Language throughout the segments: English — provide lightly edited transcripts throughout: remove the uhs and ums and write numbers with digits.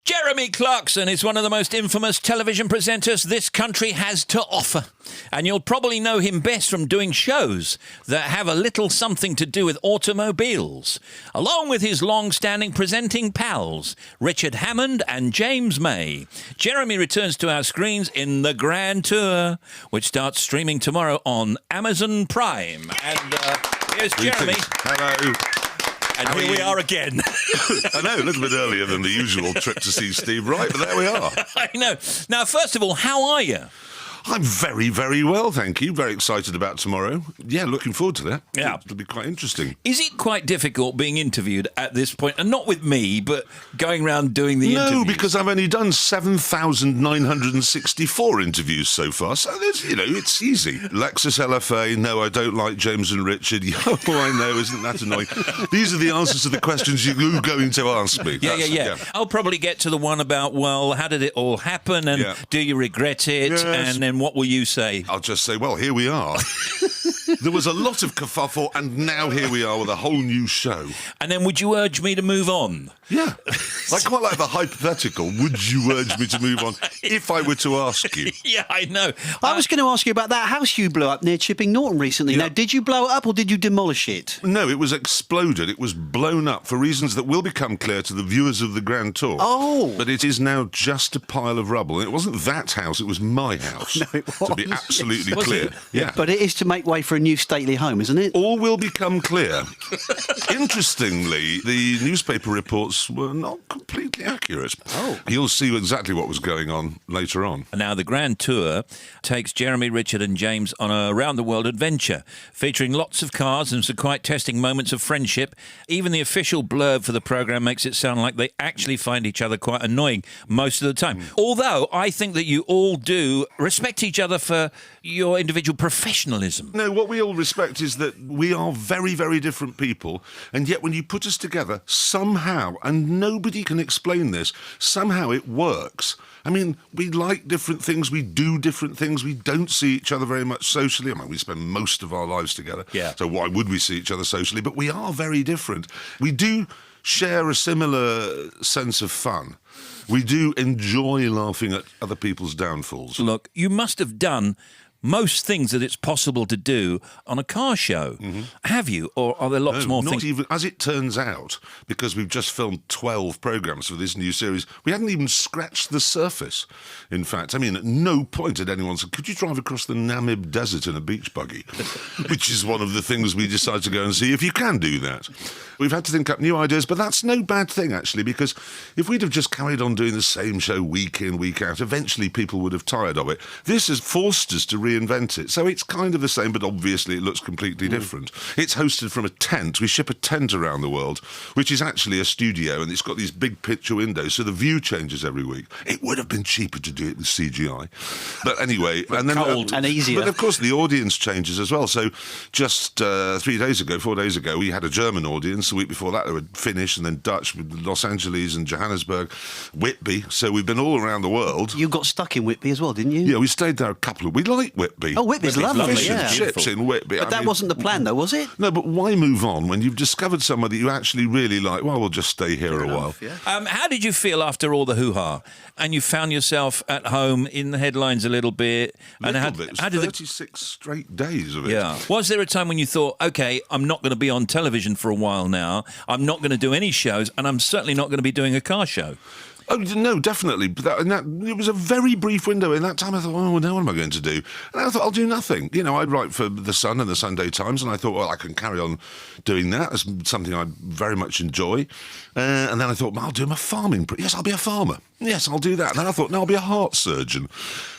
Jeremy Clarkson is one of the most infamous television presenters this country has to offer. And you'll probably know him best from doing shows that have a little something to do with automobiles, along with his long-standing presenting pals, Richard Hammond and James May. Jeremy returns to our screens in The Grand Tour, which starts streaming tomorrow on Amazon Prime. And here's Jeremy. Hello. And here we are again. I know, a little bit earlier than the usual trip to see Steve Wright, but there we are. I know. Now, first of all, how are you? I'm very, very well, thank you. Very excited about tomorrow. Yeah, looking forward to that. Yeah. It'll be quite interesting. Is it quite difficult being interviewed at this point? And not with me, but going around doing the interviews? No, because I've only done 7,964 interviews so far, so it's easy. Lexus LFA, no, I don't like James and Richard. Oh, I know, isn't that annoying? These are the answers to the questions you're going to ask me. Yeah. I'll probably get to the one about, well, how did it all happen, and do you regret it? Yes. And then what will you say? I'll just say, well, here we are. There was a lot of kerfuffle, and now here we are with a whole new show. And then would you urge me to move on? Yeah. I quite like the hypothetical, would you urge me to move on, if I were to ask you? Yeah, I know. I was going to ask you about that house you blew up near Chipping Norton recently. Yeah. Now, did you blow it up or did you demolish it? No, it was exploded. It was blown up for reasons that will become clear to the viewers of the Grand Tour. Oh. But it is now just a pile of rubble. And it wasn't that house, it was my house. No, it was. To be absolutely Was clear. it? Yeah. But it is to make way for a new stately home, isn't it? All will become clear. Interestingly, the newspaper reports were not completely accurate. Oh. You'll see exactly what was going on later on. Now, the Grand Tour takes Jeremy, Richard and James on a round-the-world adventure, featuring lots of cars and some quite testing moments of friendship. Even the official blurb for the programme makes it sound like they actually find each other quite annoying most of the time. Although, I think that you all do respect each other for your individual professionalism. No, what we all respect is that we are very, very different people, and yet when you put us together, somehow, and nobody can explain this, somehow it works. I mean, we like different things, we do different things, we don't see each other very much socially. I mean, we spend most of our lives together, so why would we see each other socially? But we are very different. We do share a similar sense of fun. We do enjoy laughing at other people's downfalls. Look, you must have done most things that it's possible to do on a car show. Have you? Or are there lots more not things? Even, as it turns out, because we've just filmed 12 programmes for this new series, we hadn't even scratched the surface, in fact. I mean, at no point had anyone said, could you drive across the Namib Desert in a beach buggy? Which is one of the things we decided to go and see, if you can do that. We've had to think up new ideas, but that's no bad thing, actually, because if we'd have just carried on doing the same show week in, week out, eventually people would have tired of it. This has forced us to reinvent it. So it's kind of the same, but obviously it looks completely different. It's hosted from a tent. We ship a tent around the world, which is actually a studio, and it's got these big picture windows, so the view changes every week. It would have been cheaper to do it with CGI. But anyway... and then cold and easier. But of course the audience changes as well. So just 4 days ago, we had a German audience. The week before that, they were Finnish and then Dutch, with Los Angeles and Johannesburg, Whitby. So we've been all around the world. You got stuck in Whitby as well, didn't you? Yeah, we stayed there a couple of... We like Whitby. Oh, Whitby's lovely, Fish and yeah. chips in Whitby. But that wasn't the plan, though, was it? No, but why move on when you've discovered somewhere that you actually really like? Well, we'll just stay here a while. Yeah. How did you feel after all the hoo-ha? And you found yourself at home in the headlines a little bit. And It was 36 straight days of it. Yeah. Was there a time when you thought, OK, I'm not going to be on television for a while now, I'm not going to do any shows, and I'm certainly not going to be doing a car show? Oh, no, definitely. But it was a very brief window. In that time, I thought, oh, now what am I going to do? And I thought, I'll do nothing. You know, I'd write for The Sun and the Sunday Times, and I thought, well, I can carry on doing that. It's something I very much enjoy. And then I thought, well, I'll do my farming. Yes, I'll be a farmer. Yes, I'll do that. And then I thought, no, I'll be a heart surgeon. And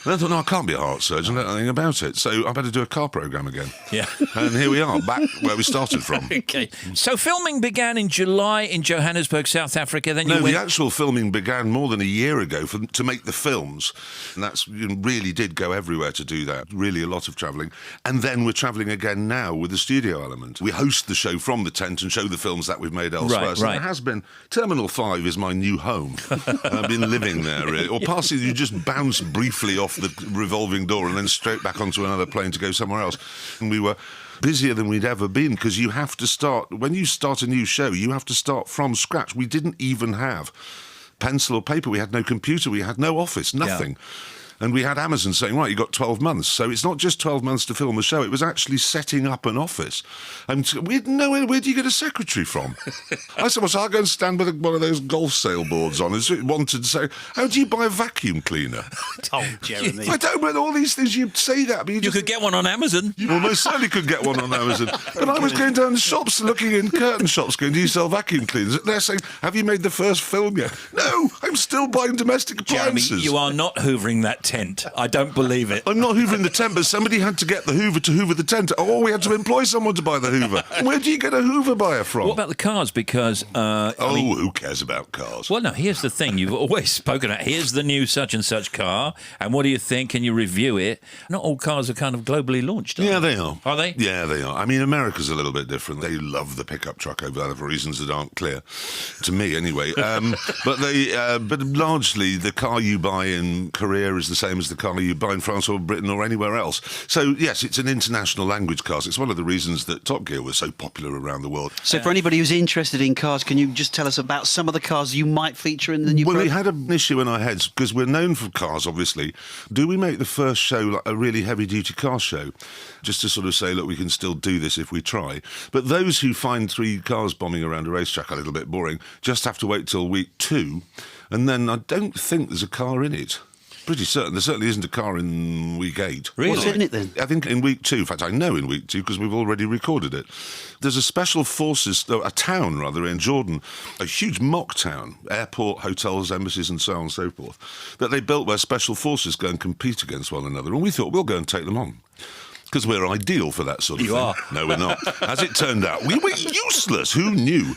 then I thought, no, I can't be a heart surgeon. I don't know anything about it. So I better do a car programme again. Yeah. And here we are, back where we started from. OK. So filming began in July in Johannesburg, South Africa. Then No, the actual filming began more than a year ago to make the films. And that's really did go everywhere to do that. Really a lot of travelling. And then we're travelling again now with the studio element. We host the show from the tent and show the films that we've made elsewhere. Right, so right. it has been... Terminal 5 is my new home. I've been living there, really. Or passing, you just bounce briefly off the revolving door and then straight back onto another plane to go somewhere else. And we were busier than we'd ever been, because you have to start... When you start a new show, you have to start from scratch. We didn't even have pencil or paper. We had no computer. We had no office, nothing. And we had Amazon saying, right, you got 12 months. So it's not just 12 months to film the show. It was actually setting up an office. And we had nowhere. Where do you get a secretary from? I said, well, so I'll go and stand with one of those golf sailboards on. And wanted to say, how do you buy a vacuum cleaner? Oh, Jeremy. I don't know all these things. You say that, but You could get one on Amazon. You almost certainly could get one on Amazon. But I was going down the shops, looking in curtain shops, going, do you sell vacuum cleaners? They're saying, have you made the first film yet? No, I'm still buying domestic Jeremy, appliances. you are not hoovering that tent. I don't believe it. I'm not hoovering the tent, but somebody had to get the hoover to hoover the tent. Oh, we had to employ someone to buy the hoover. Where do you get a hoover buyer from? What about the cars? Because who cares about cars? Well, no, here's the thing. You've always spoken about, here's the new such and such car, and what do you think? Can you review it? Not all cars are kind of globally launched, are They are. Are they? Yeah, they are. I mean, America's a little bit different. They love the pickup truck over there for reasons that aren't clear, to me anyway. But largely, the car you buy in Korea is the same as the car you buy in France or Britain or anywhere else. So, yes, it's an international language car. It's one of the reasons that Top Gear was so popular around the world. So for anybody who's interested in cars, can you just tell us about some of the cars you might feature in the new Well, we programme? had an issue in our heads, because we're known for cars, obviously. Do we make the first show like a really heavy-duty car show? Just to sort of say, look, we can still do this if we try. But those who find 3 cars bombing around a racetrack a little bit boring just have to wait till week 2, and then I don't think there's a car in it. Pretty certain. There certainly isn't a car in week 8. Really? What's in it then? I think in week 2, in fact, I know in week 2 because we've already recorded it. There's a special forces, a town rather, in Jordan, a huge mock town, airport, hotels, embassies, and so on and so forth, that they built where special forces go and compete against one another. And we thought, we'll go and take them on. Because we're ideal for that sort of thing. You are. No, we're not. As it turned out, we were useless. Who knew?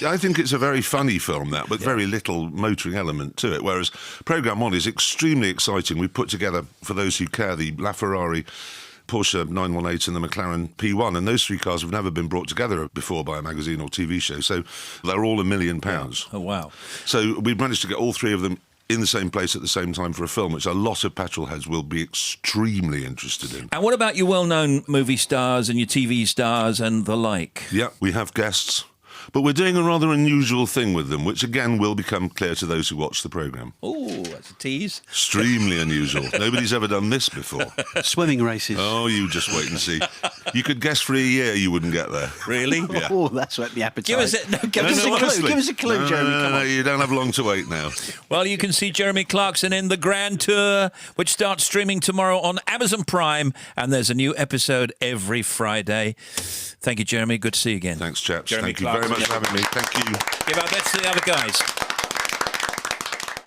I think it's a very funny film, that, but very little motoring element to it, whereas Programme 1 is extremely exciting. We put together, for those who care, the LaFerrari, Porsche 918 and the McLaren P1, and those 3 cars have never been brought together before by a magazine or TV show, so they're all £1 million. Oh, wow. So we've managed to get all 3 of them in the same place at the same time for a film, which a lot of petrol heads will be extremely interested in. And what about your well-known movie stars and your TV stars and the like? Yeah, we have guests. But we're doing a rather unusual thing with them, which again will become clear to those who watch the programme. Oh, that's a tease. Extremely unusual. Nobody's ever done this before. Swimming races. Oh, you just wait and see. You could guess for a year you wouldn't get there. Really? Yeah. Oh, that's whet the appetite. Give us a, no, give Give us us a a clue. honestly. Give us a clue, No, Jeremy. Come no, on. you don't have long to wait now. Well, you can see Jeremy Clarkson in The Grand Tour, which starts streaming tomorrow on Amazon Prime, and there's a new episode every Friday. Thank you, Jeremy. Good to see you again. Thanks, chaps. Jeremy Thank you very Clarkson. much for having me. Thank you. Give our best to the other guys.